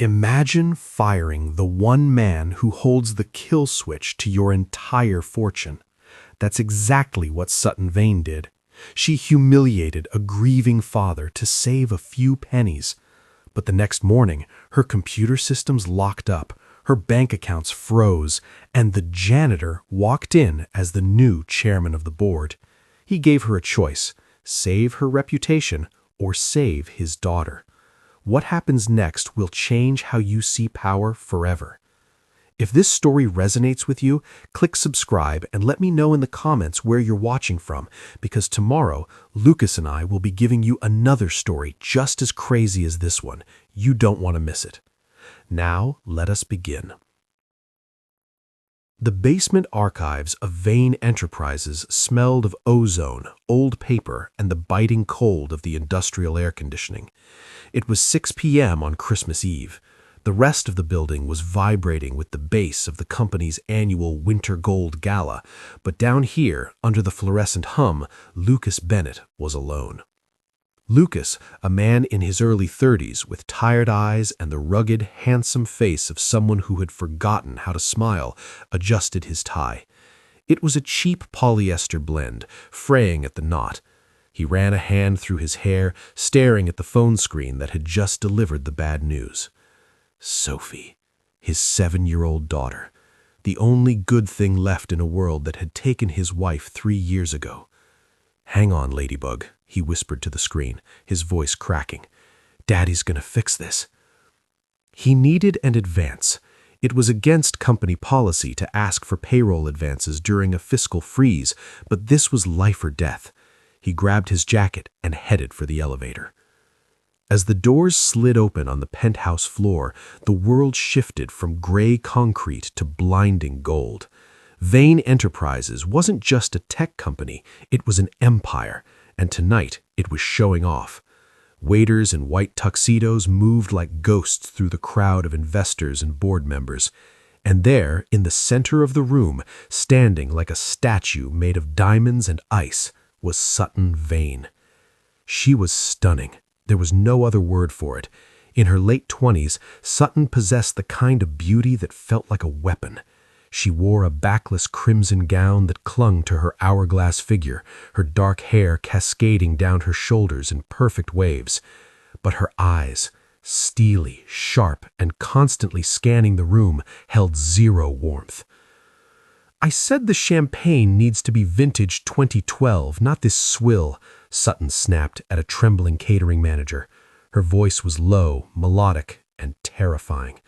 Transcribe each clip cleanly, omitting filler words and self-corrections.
Imagine firing the one man who holds the kill switch to your entire fortune. That's exactly what Sutton Vane did. She humiliated a grieving father to save a few pennies. But the next morning, her computer systems locked up, her bank accounts froze, and the janitor walked in as the new chairman of the board. He gave her a choice: save her reputation or save his daughter. What happens next will change how you see power forever. If this story resonates with you, click subscribe and let me know in the comments where you're watching from, because tomorrow, Lucas and I will be giving you another story just as crazy as this one. You don't want to miss it. Now, let us begin. The basement archives of Vane Enterprises smelled of ozone, old paper, and the biting cold of the industrial air conditioning. It was 6 p.m. on Christmas Eve. The rest of the building was vibrating with the bass of the company's annual Winter Gold Gala, but down here, under the fluorescent hum, Lucas Bennett was alone. Lucas, a man in his early 30s with tired eyes and the rugged, handsome face of someone who had forgotten how to smile, adjusted his tie. It was a cheap polyester blend, fraying at the knot. He ran a hand through his hair, staring at the phone screen that had just delivered the bad news. Sophie, his 7-year-old daughter, the only good thing left in a world that had taken his wife 3 years ago. "Hang on, Ladybug," he whispered to the screen, his voice cracking. "Daddy's gonna fix this." He needed an advance. It was against company policy to ask for payroll advances during a fiscal freeze, but this was life or death. He grabbed his jacket and headed for the elevator. As the doors slid open on the penthouse floor, the world shifted from gray concrete to blinding gold. Vane Enterprises wasn't just a tech company, it was an empire, and tonight it was showing off. Waiters in white tuxedos moved like ghosts through the crowd of investors and board members. And there, in the center of the room, standing like a statue made of diamonds and ice, was Sutton Vane. She was stunning. There was no other word for it. In her late 20s, Sutton possessed the kind of beauty that felt like a weapon. She wore a backless crimson gown that clung to her hourglass figure, her dark hair cascading down her shoulders in perfect waves. But her eyes, steely, sharp, and constantly scanning the room, held zero warmth. "I said the champagne needs to be vintage 2012, not this swill," Sutton snapped at a trembling catering manager. Her voice was low, melodic, and terrifying.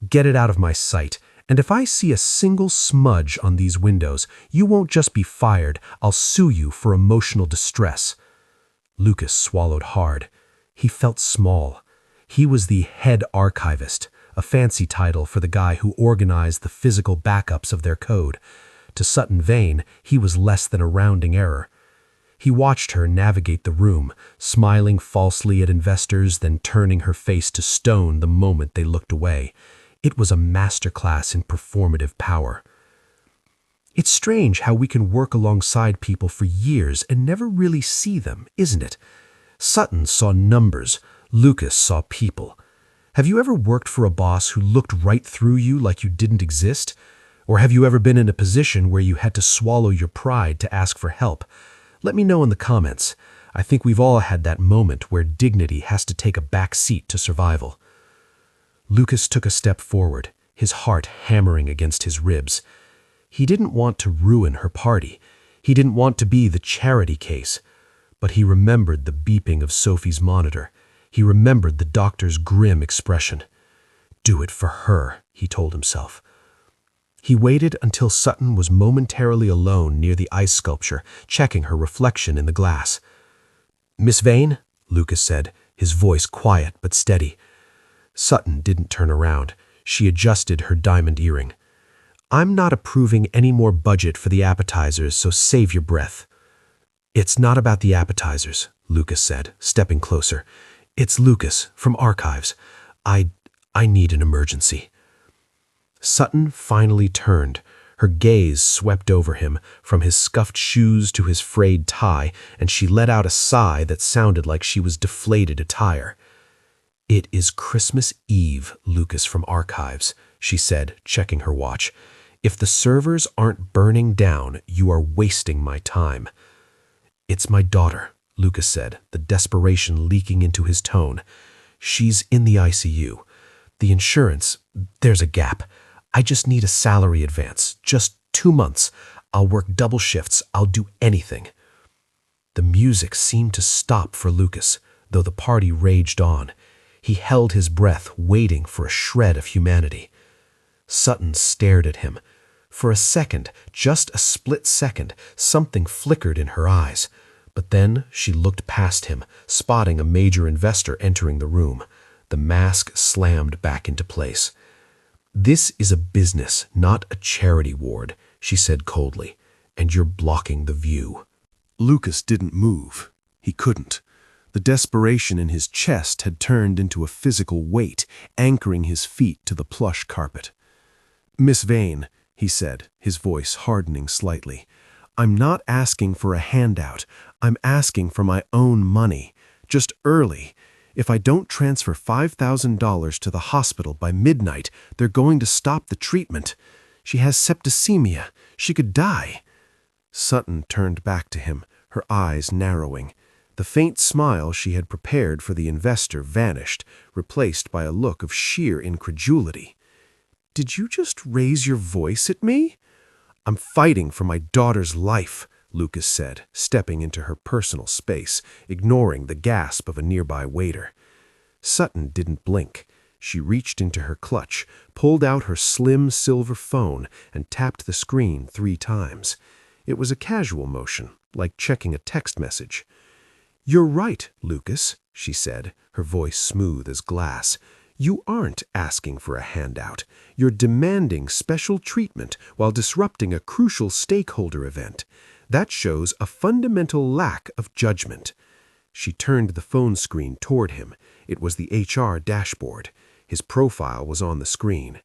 "Get it out of my sight, and if I see a single smudge on these windows, you won't just be fired, I'll sue you for emotional distress." Lucas swallowed hard. He felt small. He was the head archivist, a fancy title for the guy who organized the physical backups of their code. To Sutton Vane, he was less than a rounding error. He watched her navigate the room, smiling falsely at investors, then turning her face to stone the moment they looked away. It was a masterclass in performative power. It's strange how we can work alongside people for years and never really see them, isn't it? Sutton saw numbers, Lucas saw people. Have you ever worked for a boss who looked right through you like you didn't exist? Or have you ever been in a position where you had to swallow your pride to ask for help? Let me know in the comments. I think we've all had that moment where dignity has to take a back seat to survival. Lucas took a step forward, his heart hammering against his ribs. He didn't want to ruin her party. He didn't want to be the charity case. But he remembered the beeping of Sophie's monitor. He remembered the doctor's grim expression. Do it for her, he told himself. He waited until Sutton was momentarily alone near the ice sculpture, checking her reflection in the glass. "Miss Vane?" Lucas said, his voice quiet but steady. Sutton didn't turn around. She adjusted her diamond earring. "I'm not approving any more budget for the appetizers, so save your breath." "It's not about the appetizers," Lucas said, stepping closer. "It's Lucas, from Archives. I need an emergency." Sutton finally turned. Her gaze swept over him, from his scuffed shoes to his frayed tie, and she let out a sigh that sounded like she was deflated a tire. "It is Christmas Eve, Lucas from Archives," she said, checking her watch. "If the servers aren't burning down, you are wasting my time." "It's my daughter," Lucas said, the desperation leaking into his tone. "She's in the ICU. The insurance, there's a gap. I just need a salary advance, just 2 months. I'll work double shifts. I'll do anything." The music seemed to stop for Lucas, though the party raged on. He held his breath, waiting for a shred of humanity. Sutton stared at him. For a second, just a split second, something flickered in her eyes. But then she looked past him, spotting a major investor entering the room. The mask slammed back into place. "This is a business, not a charity ward," she said coldly, "and you're blocking the view." Lucas didn't move. He couldn't. The desperation in his chest had turned into a physical weight, anchoring his feet to the plush carpet. "Miss Vane," he said, his voice hardening slightly, "I'm not asking for a handout. I'm asking for my own money. Just early. If I don't transfer $5,000 to the hospital by midnight, they're going to stop the treatment. She has septicemia. She could die." Sutton turned back to him, her eyes narrowing. The faint smile she had prepared for the investor vanished, replaced by a look of sheer incredulity. "Did you just raise your voice at me?" "I'm fighting for my daughter's life," Lucas said, stepping into her personal space, ignoring the gasp of a nearby waiter. Sutton didn't blink. She reached into her clutch, pulled out her slim silver phone, and tapped the screen 3 times. It was a casual motion, like checking a text message. "You're right, Lucas," she said, her voice smooth as glass. "You aren't asking for a handout. You're demanding special treatment while disrupting a crucial stakeholder event. That shows a fundamental lack of judgment." She turned the phone screen toward him. It was the HR dashboard. His profile was on the screen.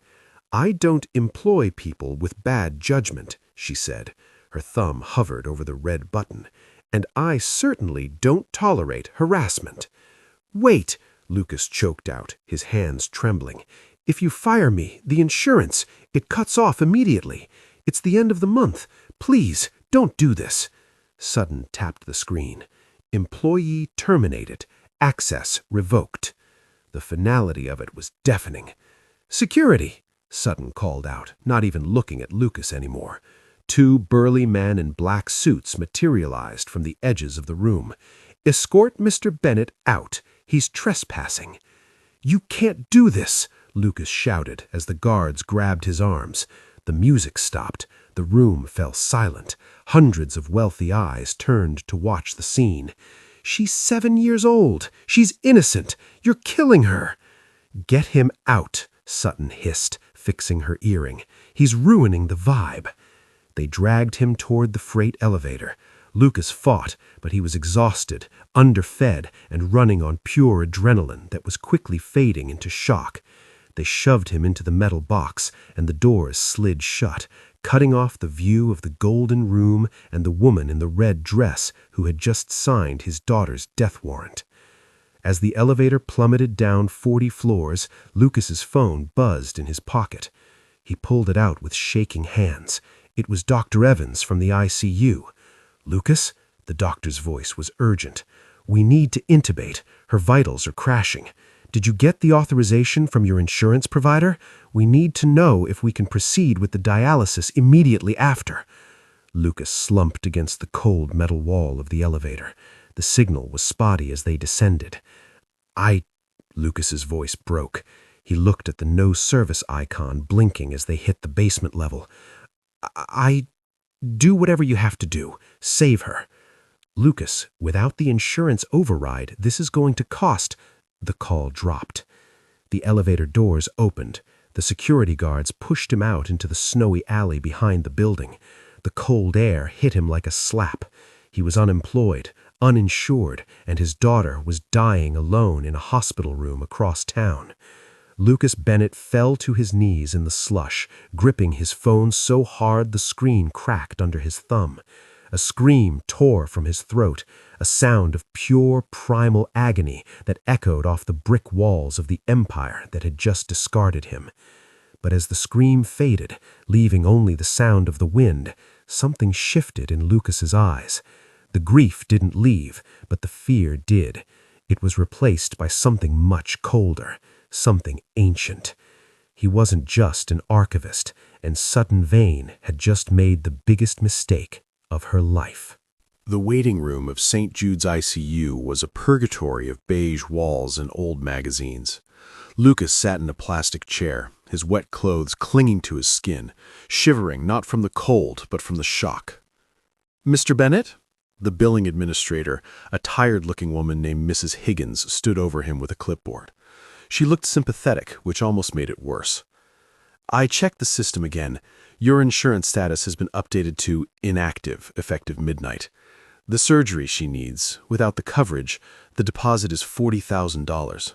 "I don't employ people with bad judgment," she said. Her thumb hovered over the red button. "And I certainly don't tolerate harassment." "Wait," Lucas choked out, his hands trembling. "If you fire me, the insurance, it cuts off immediately. It's the end of the month. Please, don't do this." Sutton tapped the screen. "Employee terminated. Access revoked." The finality of it was deafening. "Security," Sutton called out, not even looking at Lucas anymore. 2 burly men in black suits materialized from the edges of the room. "Escort Mr. Bennett out. He's trespassing." "You can't do this," Lucas shouted as the guards grabbed his arms. The music stopped. The room fell silent. Hundreds of wealthy eyes turned to watch the scene. "She's 7 years old. She's innocent. You're killing her." "Get him out," Sutton hissed, fixing her earring. "He's ruining the vibe." They dragged him toward the freight elevator. Lucas fought, but he was exhausted, underfed, and running on pure adrenaline that was quickly fading into shock. They shoved him into the metal box, and the doors slid shut, cutting off the view of the golden room and the woman in the red dress who had just signed his daughter's death warrant. As the elevator plummeted down 40 floors, Lucas's phone buzzed in his pocket. He pulled it out with shaking hands. It was Dr. Evans from the ICU. "Lucas?" The doctor's voice was urgent. "We need to intubate. Her vitals are crashing. Did you get the authorization from your insurance provider? We need to know if we can proceed with the dialysis immediately after." Lucas slumped against the cold metal wall of the elevator. The signal was spotty as they descended. Lucas's voice broke. He looked at the no service icon blinking as they hit the basement level. Do whatever you have to do. Save her." "Lucas, without the insurance override, this is going to cost—" The call dropped. The elevator doors opened. The security guards pushed him out into the snowy alley behind the building. The cold air hit him like a slap. He was unemployed, uninsured, and his daughter was dying alone in a hospital room across town. Lucas Bennett fell to his knees in the slush, gripping his phone so hard the screen cracked under his thumb. A scream tore from his throat, a sound of pure primal agony that echoed off the brick walls of the empire that had just discarded him. But as the scream faded, leaving only the sound of the wind, something shifted in Lucas's eyes. The grief didn't leave, but the fear did. It was replaced by something much colder, something ancient. He wasn't just an archivist, and Sutton Vane had just made the biggest mistake of her life. The waiting room of St. Jude's ICU was a purgatory of beige walls and old magazines. Lucas sat in a plastic chair, his wet clothes clinging to his skin, shivering not from the cold but from the shock. "Mr. Bennett?" The billing administrator, a tired-looking woman named Mrs. Higgins, stood over him with a clipboard. She looked sympathetic, which almost made it worse. "I checked the system again. Your insurance status has been updated to inactive, effective midnight. The surgery she needs, without the coverage, the deposit is $40,000.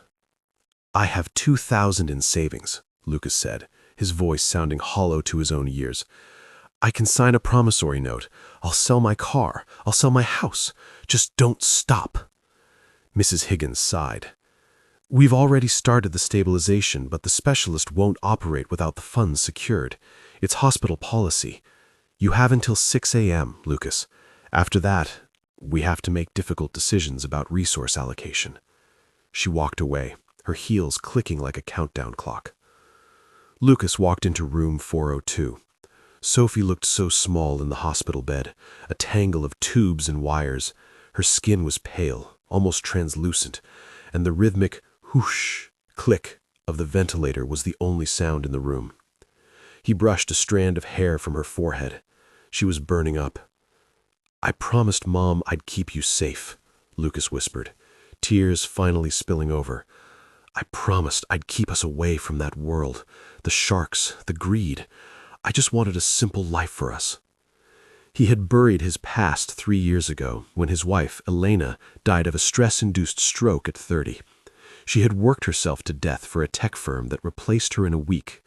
"I have $2,000 in savings," Lucas said, his voice sounding hollow to his own ears. "I can sign a promissory note. I'll sell my car. I'll sell my house. Just don't stop." Mrs. Higgins sighed. "We've already started the stabilization, but the specialist won't operate without the funds secured. It's hospital policy. You have until 6 a.m., Lucas. After that, we have to make difficult decisions about resource allocation." She walked away, her heels clicking like a countdown clock. Lucas walked into room 402. Sophie looked so small in the hospital bed, a tangle of tubes and wires. Her skin was pale, almost translucent, and the rhythmic whoosh, click of the ventilator was the only sound in the room. He brushed a strand of hair from her forehead. She was burning up. "I promised Mom I'd keep you safe," Lucas whispered, tears finally spilling over. "I promised I'd keep us away from that world, the sharks, the greed. I just wanted a simple life for us." He had buried his past 3 years ago when his wife, Elena, died of a stress-induced stroke at 30. She had worked herself to death for a tech firm that replaced her in a week.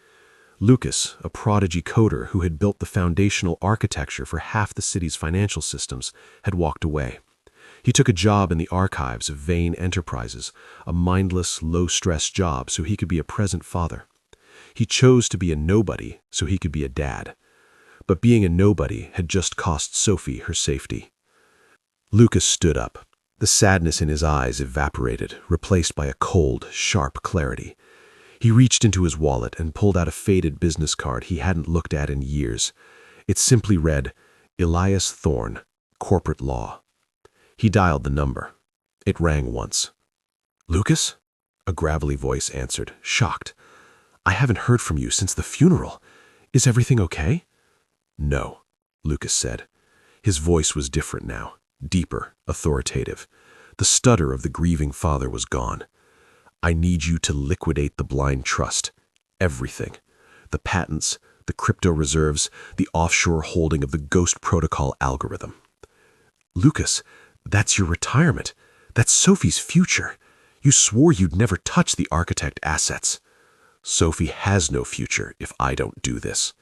Lucas, a prodigy coder who had built the foundational architecture for half the city's financial systems, had walked away. He took a job in the archives of Vane Enterprises, a mindless, low-stress job so he could be a present father. He chose to be a nobody so he could be a dad. But being a nobody had just cost Sophie her safety. Lucas stood up. The sadness in his eyes evaporated, replaced by a cold, sharp clarity. He reached into his wallet and pulled out a faded business card he hadn't looked at in years. It simply read, "Elias Thorne, Corporate Law." He dialed the number. It rang once. "Lucas?" A gravelly voice answered, shocked. "I haven't heard from you since the funeral. Is everything okay?" "No," Lucas said. His voice was different now, deeper, authoritative. The stutter of the grieving father was gone. "I need you to liquidate the blind trust. Everything. The patents, the crypto reserves, the offshore holding of the Ghost Protocol algorithm." "Lucas, that's your retirement. That's Sophie's future. You swore you'd never touch the architect assets." "Sophie has no future if I don't do this.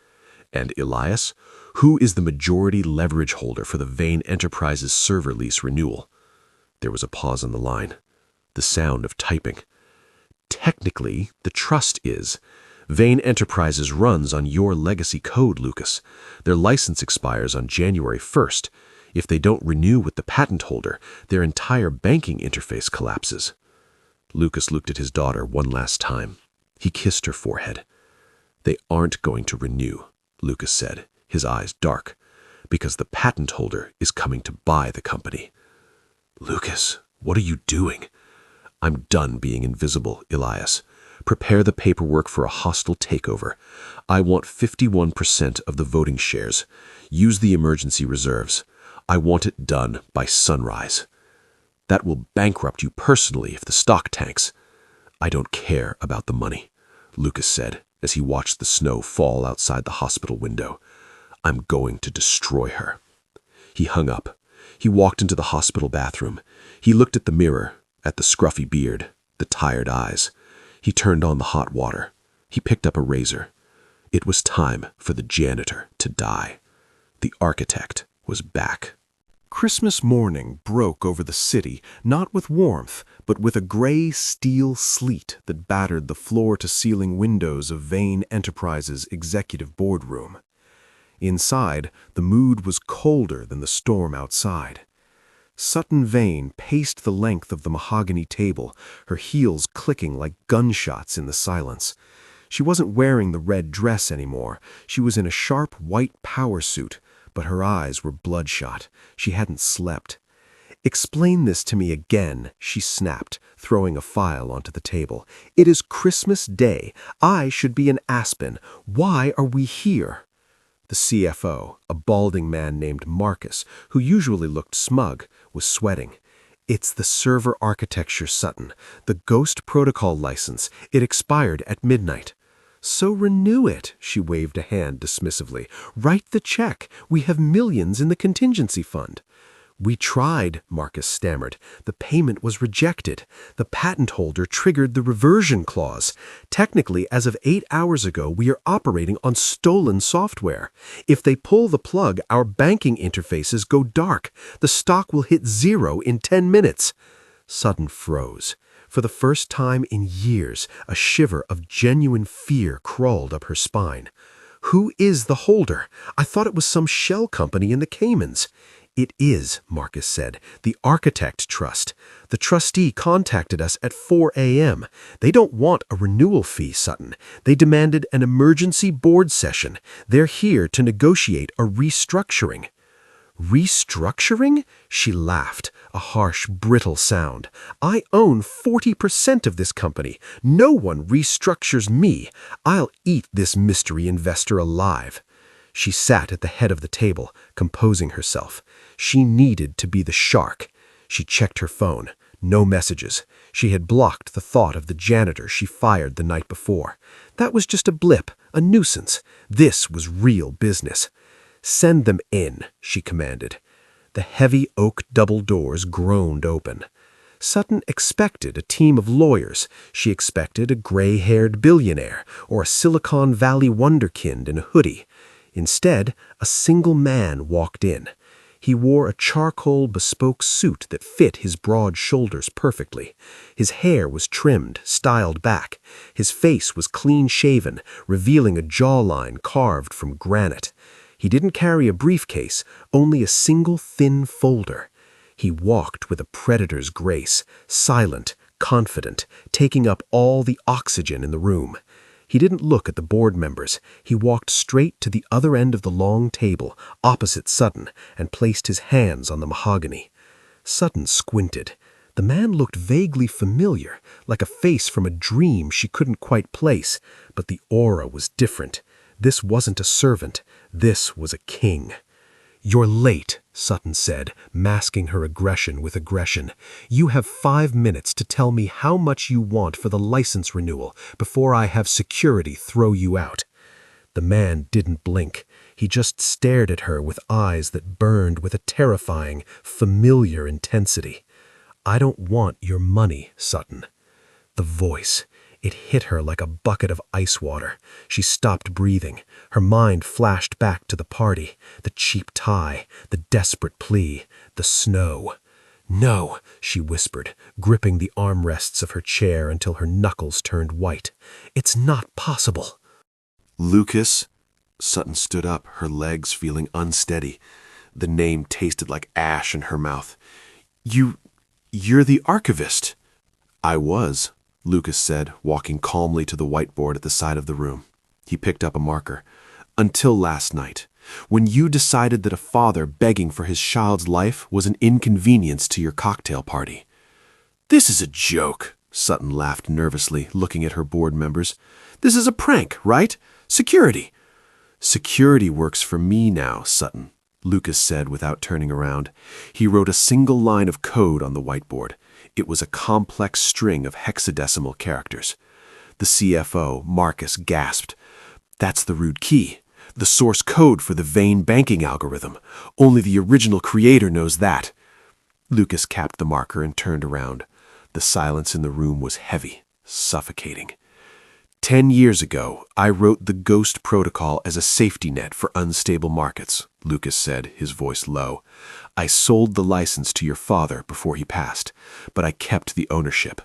And Elias, who is the majority leverage holder for the Vane Enterprises server lease renewal?" There was a pause on the line. The sound of typing. "Technically, the trust is. Vane Enterprises runs on your legacy code, Lucas. Their license expires on January 1st. If they don't renew with the patent holder, their entire banking interface collapses." Lucas looked at his daughter one last time. He kissed her forehead. "They aren't going to renew," Lucas said, his eyes dark, "because the patent holder is coming to buy the company." "Lucas, what are you doing?" "I'm done being invisible, Elias. Prepare the paperwork for a hostile takeover. I want 51% of the voting shares. Use the emergency reserves. I want it done by sunrise. That will bankrupt you personally if the stock tanks." "I don't care about the money," Lucas said as he watched the snow fall outside the hospital window. "I'm going to destroy her." He hung up. He walked into the hospital bathroom. He looked at the mirror, at the scruffy beard, the tired eyes. He turned on the hot water. He picked up a razor. It was time for the janitor to die. The architect was back. Christmas morning broke over the city, not with warmth, but with a gray steel sleet that battered the floor-to-ceiling windows of Vane Enterprises' executive boardroom. Inside, the mood was colder than the storm outside. Sutton Vane paced the length of the mahogany table, her heels clicking like gunshots in the silence. She wasn't wearing the red dress anymore. She was in a sharp white power suit, but her eyes were bloodshot. She hadn't slept. "Explain this to me again," she snapped, throwing a file onto the table. "It is Christmas Day. I should be in Aspen. Why are we here?" The CFO, a balding man named Marcus, who usually looked smug, was sweating. "It's the server architecture, Sutton. The Ghost Protocol license. It expired at midnight." "So renew it," she waved a hand dismissively. "Write the check. We have millions in the contingency fund." "We tried," Marcus stammered. "The payment was rejected. The patent holder triggered the reversion clause. Technically, as of 8 hours ago, we are operating on stolen software. If they pull the plug, our banking interfaces go dark. The stock will hit zero in 10 minutes. Sutton froze. For the first time in years, a shiver of genuine fear crawled up her spine. "Who is the holder? I thought it was some shell company in the Caymans." "It is," Marcus said, "the Architect Trust. The trustee contacted us at 4 a.m. They don't want a renewal fee, Sutton. They demanded an emergency board session. They're here to negotiate a restructuring." "Restructuring?" She laughed, a harsh, brittle sound. "I own 40% of this company. No one restructures me. I'll eat this mystery investor alive." She sat at the head of the table, composing herself. She needed to be the shark. She checked her phone. No messages. She had blocked the thought of the janitor she fired the night before. That was just a blip, a nuisance. This was real business. "Send them in," she commanded. The heavy oak double doors groaned open. Sutton expected a team of lawyers. She expected a gray-haired billionaire or a Silicon Valley wunderkind in a hoodie. Instead, a single man walked in. He wore a charcoal bespoke suit that fit his broad shoulders perfectly. His hair was trimmed, styled back. His face was clean-shaven, revealing a jawline carved from granite. He didn't carry a briefcase, only a single thin folder. He walked with a predator's grace, silent, confident, taking up all the oxygen in the room. He didn't look at the board members. He walked straight to the other end of the long table, opposite Sutton, and placed his hands on the mahogany. Sutton squinted. The man looked vaguely familiar, like a face from a dream she couldn't quite place, but the aura was different. This wasn't a servant. This was a king. "You're late," Sutton said, masking her aggression with aggression. "You have 5 minutes to tell me how much you want for the license renewal before I have security throw you out." The man didn't blink. He just stared at her with eyes that burned with a terrifying, familiar intensity. "I don't want your money, Sutton." The voice. It hit her like a bucket of ice water. She stopped breathing. Her mind flashed back to the party, the cheap tie, the desperate plea, the snow. "No," she whispered, gripping the armrests of her chair until her knuckles turned white. "It's not possible." "Lucas?" Sutton stood up, her legs feeling unsteady. The name tasted like ash in her mouth. You're the archivist." "I was," Lucas said, walking calmly to the whiteboard at the side of the room. He picked up a marker. "Until last night, when you decided that a father begging for his child's life was an inconvenience to your cocktail party." "This is a joke," Sutton laughed nervously, looking at her board members. "This is a prank, right? Security." "Security works for me now, Sutton," Lucas said without turning around. He wrote a single line of code on the whiteboard. It was a complex string of hexadecimal characters. The CFO, Marcus, gasped. "That's the root key, the source code for the Vane banking algorithm. Only the original creator knows that." Lucas capped the marker and turned around. The silence in the room was heavy, suffocating. 10 years ago, I wrote the Ghost Protocol as a safety net for unstable markets, Lucas said, his voice low. I sold the license to your father before he passed, but I kept the ownership.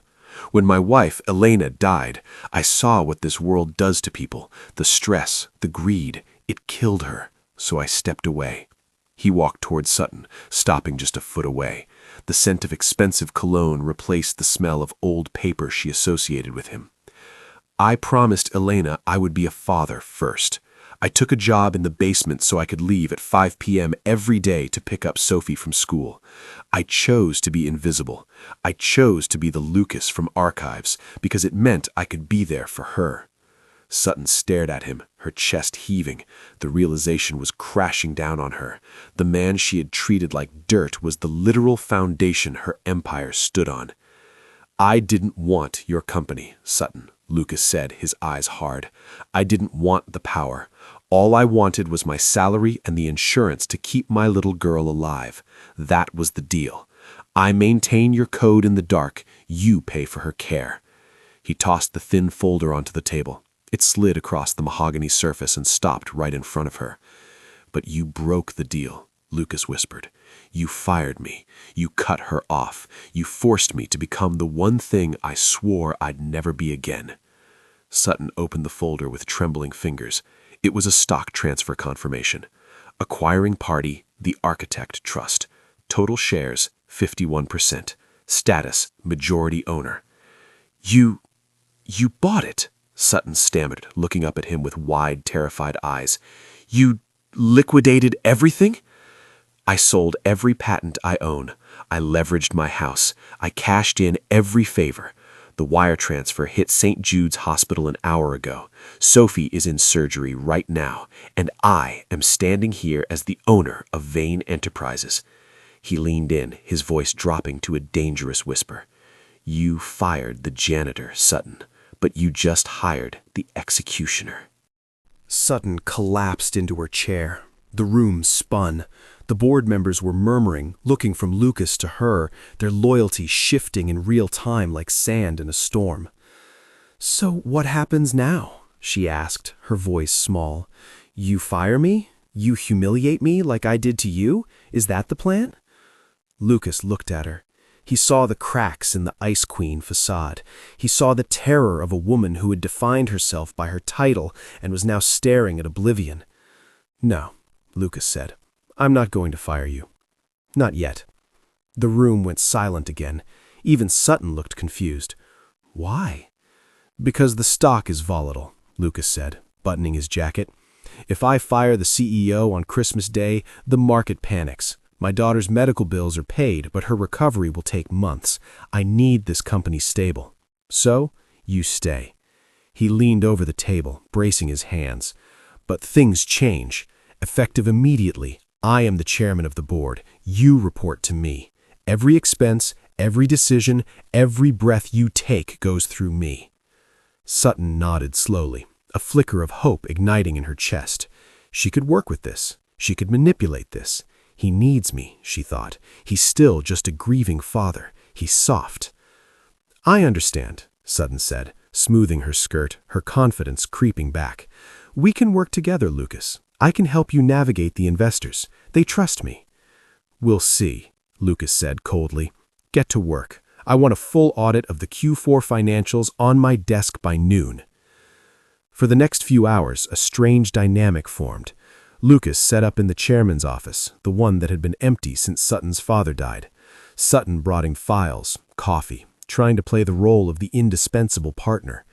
When my wife, Elena, died, I saw what this world does to people, the stress, the greed. It killed her, so I stepped away. He walked toward Sutton, stopping just a foot away. The scent of expensive cologne replaced the smell of old paper she associated with him. I promised Elena I would be a father first. I took a job in the basement so I could leave at 5 p.m. every day to pick up Sophie from school. I chose to be invisible. I chose to be the Lucas from Archives because it meant I could be there for her. Sutton stared at him, her chest heaving. The realization was crashing down on her. The man she had treated like dirt was the literal foundation her empire stood on. I didn't want your company, Sutton, Lucas said, his eyes hard. I didn't want the power. All I wanted was my salary and the insurance to keep my little girl alive. That was the deal. I maintain your code in the dark. You pay for her care. He tossed the thin folder onto the table. It slid across the mahogany surface and stopped right in front of her. But you broke the deal, Lucas whispered. You fired me. You cut her off. You forced me to become the one thing I swore I'd never be again. Sutton opened the folder with trembling fingers. It was a stock transfer confirmation. Acquiring party, the Architect Trust. Total shares, 51%. Status, majority owner. You bought it, Sutton stammered, looking up at him with wide, terrified eyes. You liquidated everything? I sold every patent I own. I leveraged my house. I cashed in every favor. The wire transfer hit St. Jude's Hospital an hour ago. Sophie is in surgery right now, and I am standing here as the owner of Vane Enterprises. He leaned in, his voice dropping to a dangerous whisper. You fired the janitor, Sutton, but you just hired the executioner. Sutton collapsed into her chair. The room spun. The board members were murmuring, looking from Lucas to her, their loyalty shifting in real time like sand in a storm. So what happens now? She asked, her voice small. You fire me? You humiliate me like I did to you? Is that the plan? Lucas looked at her. He saw the cracks in the Ice Queen facade. He saw the terror of a woman who had defined herself by her title and was now staring at oblivion. No, Lucas said. I'm not going to fire you. Not yet. The room went silent again. Even Sutton looked confused. Why? Because the stock is volatile, Lucas said, buttoning his jacket. If I fire the CEO on Christmas Day, the market panics. My daughter's medical bills are paid, but her recovery will take months. I need this company stable. So, you stay. He leaned over the table, bracing his hands. But things change. Effective immediately, I am the chairman of the board. You report to me. Every expense, every decision, every breath you take goes through me. Sutton nodded slowly, a flicker of hope igniting in her chest. She could work with this. She could manipulate this. He needs me, she thought. He's still just a grieving father. He's soft. I understand, Sutton said, smoothing her skirt, her confidence creeping back. We can work together, Lucas. I can help you navigate the investors. They trust me. We'll see, Lucas said coldly. Get to work. I want a full audit of the Q4 financials on my desk by noon. For the next few hours, a strange dynamic formed. Lucas set up in the chairman's office, the one that had been empty since Sutton's father died. Sutton brought him files, coffee, trying to play the role of the indispensable partner.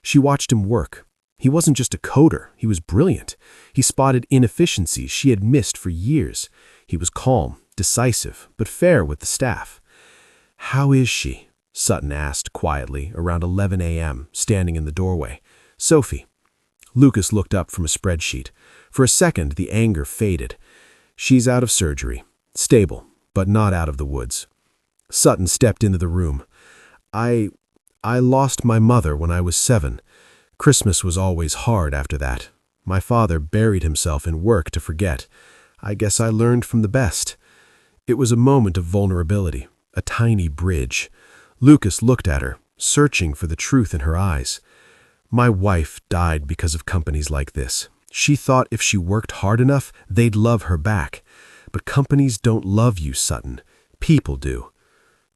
She watched him work. He wasn't just a coder, he was brilliant. He spotted inefficiencies she had missed for years. He was calm, decisive, but fair with the staff. How is she? Sutton asked quietly around 11 a.m., standing in the doorway. Sophie. Lucas looked up from a spreadsheet. For a second, the anger faded. She's out of surgery. Stable, but not out of the woods. Sutton stepped into the room. I lost my mother when I was 7. Christmas was always hard after that. My father buried himself in work to forget. I guess I learned from the best. It was a moment of vulnerability, a tiny bridge. Lucas looked at her, searching for the truth in her eyes. My wife died because of companies like this. She thought if she worked hard enough, they'd love her back. But companies don't love you, Sutton. People do.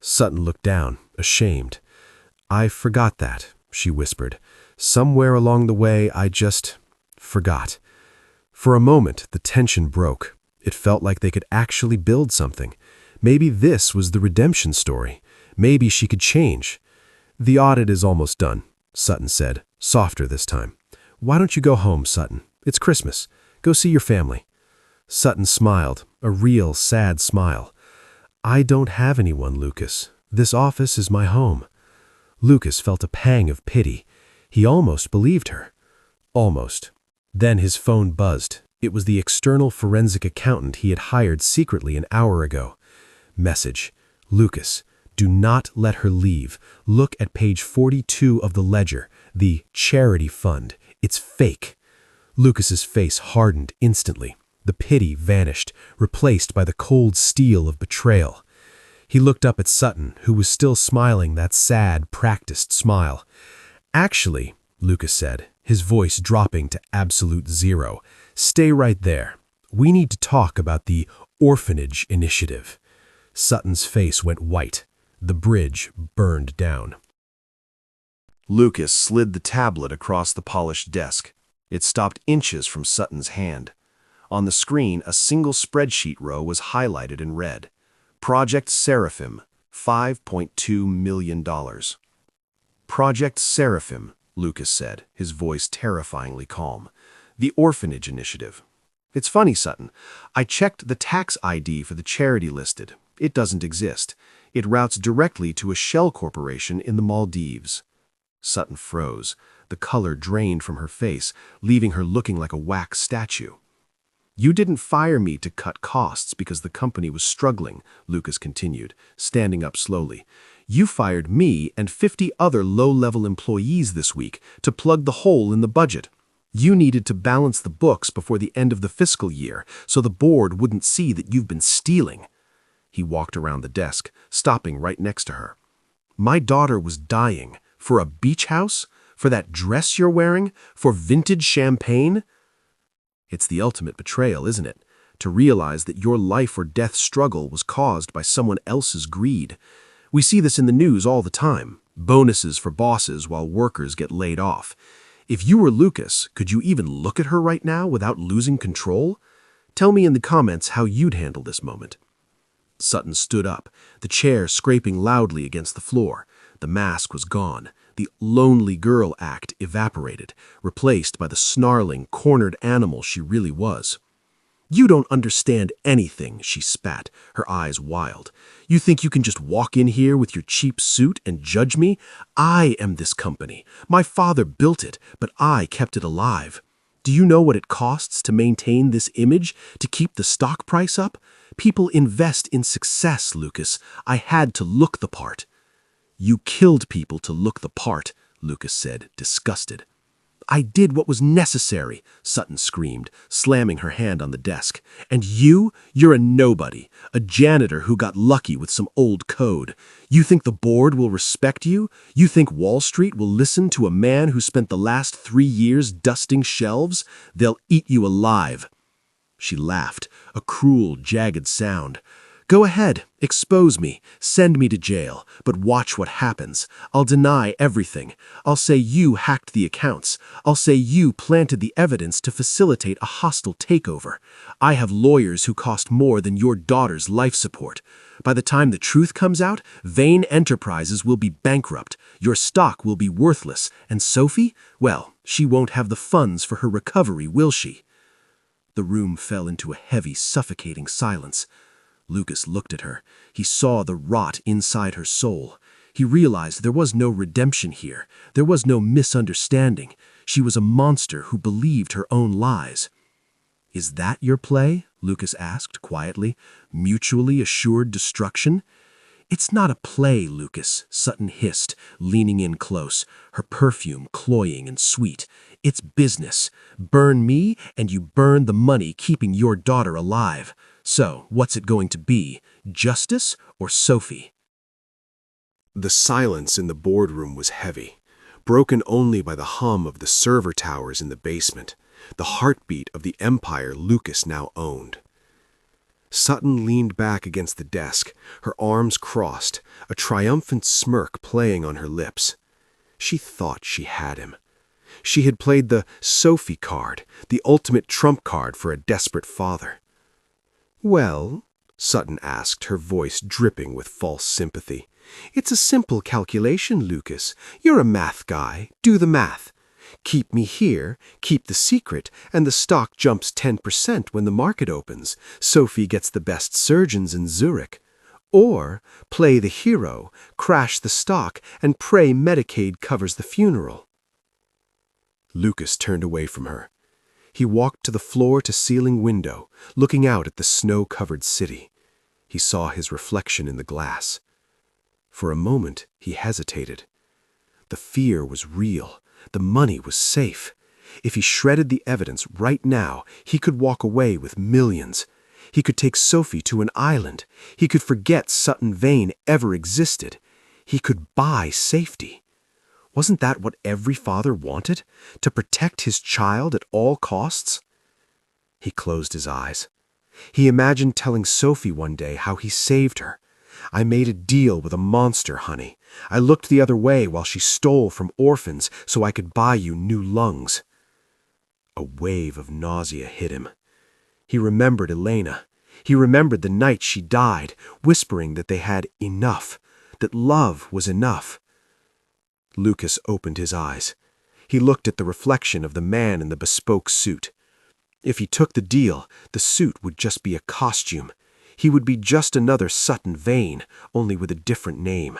Sutton looked down, ashamed. I forgot that, she whispered. Somewhere along the way, I just forgot. For a moment, the tension broke. It felt like they could actually build something. Maybe this was the redemption story. Maybe she could change. The audit is almost done, Sutton said, softer this time. Why don't you go home, Sutton? It's Christmas. Go see your family. Sutton smiled, a real sad smile. I don't have anyone, Lucas. This office is my home. Lucas felt a pang of pity. He almost believed her. Almost. Then his phone buzzed. It was the external forensic accountant he had hired secretly an hour ago. Message. Lucas, do not let her leave. Look at page 42 of the ledger, the charity fund. It's fake. Lucas's face hardened instantly. The pity vanished, replaced by the cold steel of betrayal. He looked up at Sutton, who was still smiling that sad, practiced smile. Actually, Lucas said, his voice dropping to absolute zero, stay right there. We need to talk about the orphanage initiative. Sutton's face went white. The bridge burned down. Lucas slid the tablet across the polished desk. It stopped inches from Sutton's hand. On the screen, a single spreadsheet row was highlighted in red. Project Seraphim, $5.2 million. Project Seraphim, Lucas said, his voice terrifyingly calm. The orphanage initiative. It's funny, Sutton. I checked the tax ID for the charity listed. It doesn't exist. It routes directly to a shell corporation in the Maldives. Sutton froze. The color drained from her face, leaving her looking like a wax statue. You didn't fire me to cut costs because the company was struggling, Lucas continued, standing up slowly. You fired me and 50 other low-level employees this week to plug the hole in the budget. You needed to balance the books before the end of the fiscal year so the board wouldn't see that you've been stealing. He walked around the desk, stopping right next to her. My daughter was dying. For a beach house? For that dress you're wearing? For vintage champagne? It's the ultimate betrayal, isn't it? To realize that your life or death struggle was caused by someone else's greed. We see this in the news all the time. Bonuses for bosses while workers get laid off. If you were Lucas, could you even look at her right now without losing control? Tell me in the comments how you'd handle this moment. Sutton stood up, the chair scraping loudly against the floor. The mask was gone. The lonely girl act evaporated, replaced by the snarling, cornered animal she really was. You don't understand anything, she spat, her eyes wild. You think you can just walk in here with your cheap suit and judge me? I am this company. My father built it, but I kept it alive. Do you know what it costs to maintain this image, to keep the stock price up? People invest in success, Lucas. I had to look the part. You killed people to look the part, Lucas said, disgusted. I did what was necessary, Sutton screamed, slamming her hand on the desk. And you're a nobody, a janitor who got lucky with some old code. You think the board will respect you? You think Wall Street will listen to a man who spent the last 3 years dusting shelves? They'll eat you alive. She laughed, a cruel, jagged sound. Go ahead, expose me, send me to jail, but watch what happens. I'll deny everything. I'll say you hacked the accounts. I'll say you planted the evidence to facilitate a hostile takeover. I have lawyers who cost more than your daughter's life support. By the time the truth comes out, Vane Enterprises will be bankrupt, your stock will be worthless, and Sophie, well, she won't have the funds for her recovery, will she? The room fell into a heavy, suffocating silence. Lucas looked at her. He saw the rot inside her soul. He realized there was no redemption here. There was no misunderstanding. She was a monster who believed her own lies. Is that your play? Lucas asked quietly. Mutually assured destruction? It's not a play, Lucas, Sutton hissed, leaning in close, her perfume cloying and sweet. It's business. Burn me, and you burn the money keeping your daughter alive. So, what's it going to be? Justice or Sophie? The silence in the boardroom was heavy. broken only by the hum of the server towers in the basement, the heartbeat of the empire Lucas now owned. Sutton leaned back against the desk, her arms crossed, a triumphant smirk playing on her lips. She thought she had him. She had played the Sophie card, the ultimate trump card for a desperate father. "Well," Sutton asked, her voice dripping with false sympathy, "it's a simple calculation, Lucas. You're a math guy. Do the math. Keep me here, keep the secret, and the stock jumps 10% when the market opens. Sophie gets the best surgeons in Zurich. Or play the hero, crash the stock, and pray Medicaid covers the funeral." Lucas turned away from her. He walked to the floor-to-ceiling window, looking out at the snow-covered city. He saw his reflection in the glass. For a moment, he hesitated. The fear was real. The money was safe. If he shredded the evidence right now, he could walk away with millions. He could take Sophie to an island. He could forget Sutton Vane ever existed. He could buy safety. Wasn't that what every father wanted? To protect his child at all costs? He closed his eyes. He imagined telling Sophie one day how he saved her. "I made a deal with a monster, honey. I looked the other way while she stole from orphans so I could buy you new lungs." A wave of nausea hit him. He remembered Elena. He remembered the night she died, whispering that they had enough, that love was enough. Lucas opened his eyes. He looked at the reflection of the man in the bespoke suit. If he took the deal, the suit would just be a costume. He would be just another Sutton Vane, only with a different name.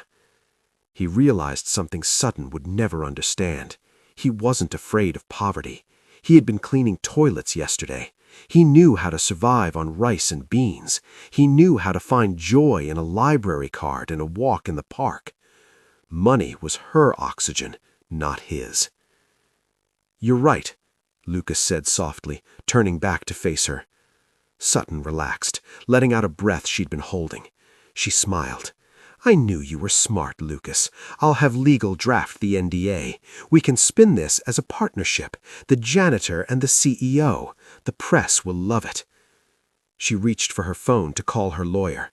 He realized something Sutton would never understand. He wasn't afraid of poverty. He had been cleaning toilets yesterday. He knew how to survive on rice and beans. He knew how to find joy in a library card and a walk in the park. Money was her oxygen, not his. "You're right," Lucas said softly, turning back to face her. Sutton relaxed, letting out a breath she'd been holding. She smiled. "I knew you were smart, Lucas. I'll have legal draft the NDA. We can spin this as a partnership, the janitor and the CEO. The press will love it." She reached for her phone to call her lawyer.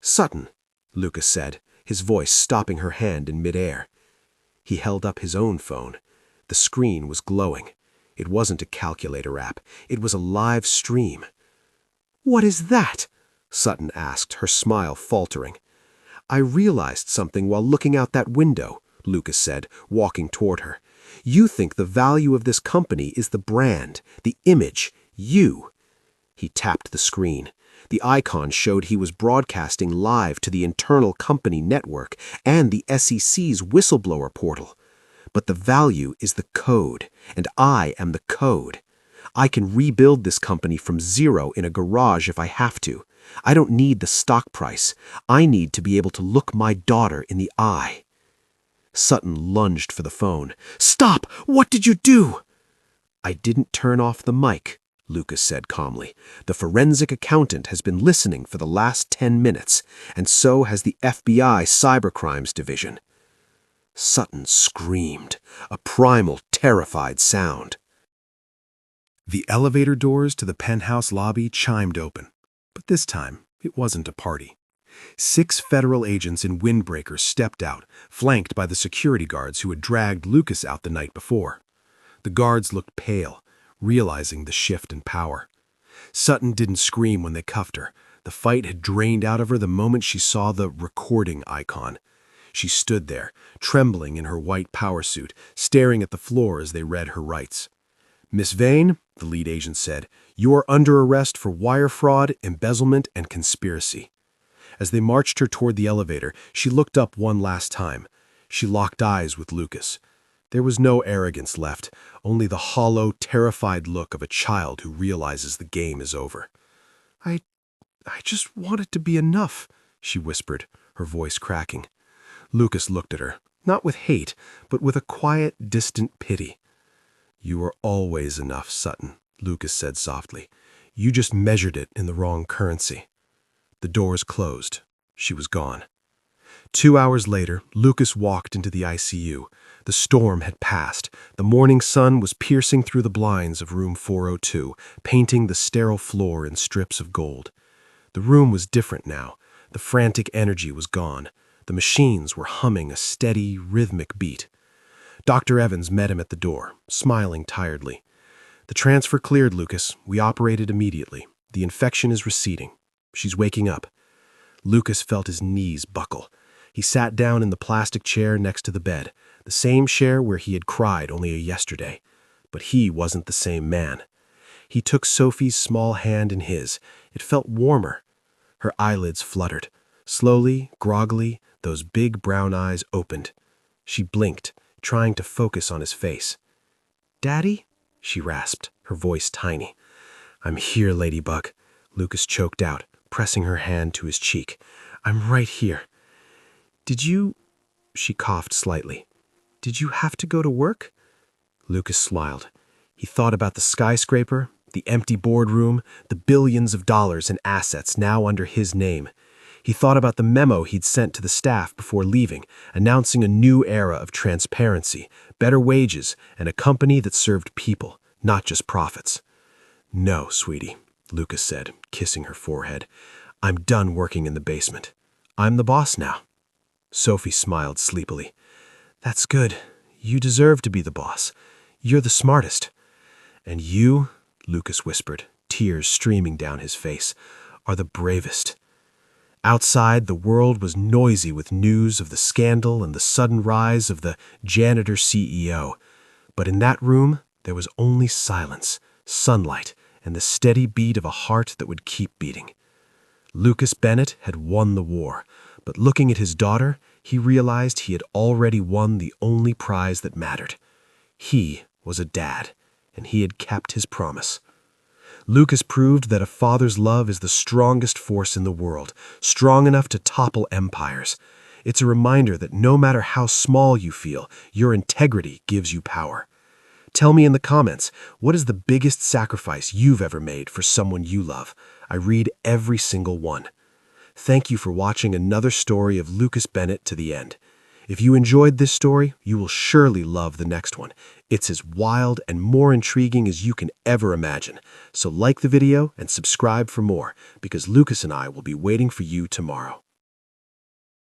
"Sutton," Lucas said, his voice stopping her hand in midair. He held up his own phone. The screen was glowing. It wasn't a calculator app. It was a live stream. "What is that?" Sutton asked, her smile faltering. "I realized something while looking out that window," Lucas said, walking toward her. "You think the value of this company is the brand, the image, you." He tapped the screen. The icon showed he was broadcasting live to the internal company network and the SEC's whistleblower portal. "But the value is the code, and I am the code. I can rebuild this company from zero in a garage if I have to. I don't need the stock price. I need to be able to look my daughter in the eye." Sutton lunged for the phone. "Stop! What did you do?" "I didn't turn off the mic," Lucas said calmly. "The forensic accountant has been listening for the last 10 minutes, and so has the FBI Cybercrimes Division." Sutton screamed, a primal, terrified sound. The elevator doors to the penthouse lobby chimed open, but this time it wasn't a party. 6 federal agents in windbreakers stepped out, flanked by the security guards who had dragged Lucas out the night before. The guards looked pale, realizing the shift in power. Sutton didn't scream when they cuffed her. The fight had drained out of her the moment she saw the recording icon. She stood there, trembling in her white power suit, staring at the floor as they read her rights. "Miss Vane," the lead agent said, "you are under arrest for wire fraud, embezzlement, and conspiracy." As they marched her toward the elevator, she looked up one last time. She locked eyes with Lucas. There was no arrogance left, only the hollow, terrified look of a child who realizes the game is over. I just want it to be enough," she whispered, her voice cracking. Lucas looked at her, not with hate, but with a quiet, distant pity. "You are always enough, Sutton," Lucas said softly. "You just measured it in the wrong currency." The doors closed. She was gone. 2 hours later, Lucas walked into the ICU. The storm had passed. The morning sun was piercing through the blinds of room 402, painting the sterile floor in strips of gold. The room was different now. The frantic energy was gone. The machines were humming a steady, rhythmic beat. Dr. Evans met him at the door, smiling tiredly. "The transfer cleared, Lucas. We operated immediately. The infection is receding. She's waking up." Lucas felt his knees buckle. He sat down in the plastic chair next to the bed, the same chair where he had cried only yesterday. But he wasn't the same man. He took Sophie's small hand in his. It felt warmer. Her eyelids fluttered. Slowly, groggily, those big brown eyes opened. She blinked, trying to focus on his face. "Daddy?" she rasped, her voice tiny. "I'm here, Ladybug," Lucas choked out, pressing her hand to his cheek. "I'm right here. Did you—" she coughed slightly. "Did you have to go to work?" Lucas smiled. He thought about the skyscraper, the empty boardroom, the billions of dollars in assets now under his name. He thought about the memo he'd sent to the staff before leaving, announcing a new era of transparency, better wages, and a company that served people, not just profits. "No, sweetie," Lucas said, kissing her forehead. "I'm done working in the basement. I'm the boss now." Sophie smiled sleepily. "That's good. You deserve to be the boss. You're the smartest. And you," Lucas whispered, tears streaming down his face, "are the bravest." Outside, the world was noisy with news of the scandal and the sudden rise of the janitor CEO. But in that room, there was only silence, sunlight, and the steady beat of a heart that would keep beating. Lucas Bennett had won the war, but looking at his daughter, he realized he had already won the only prize that mattered. He was a dad, and he had kept his promise. Lucas proved that a father's love is the strongest force in the world, strong enough to topple empires. It's a reminder that no matter how small you feel, your integrity gives you power. Tell me in the comments, what is the biggest sacrifice you've ever made for someone you love? I read every single one. Thank you for watching another story of Lucas Bennett to the end. If you enjoyed this story, you will surely love the next one. It's as wild and more intriguing as you can ever imagine. So like the video and subscribe for more, because Lucas and I will be waiting for you tomorrow.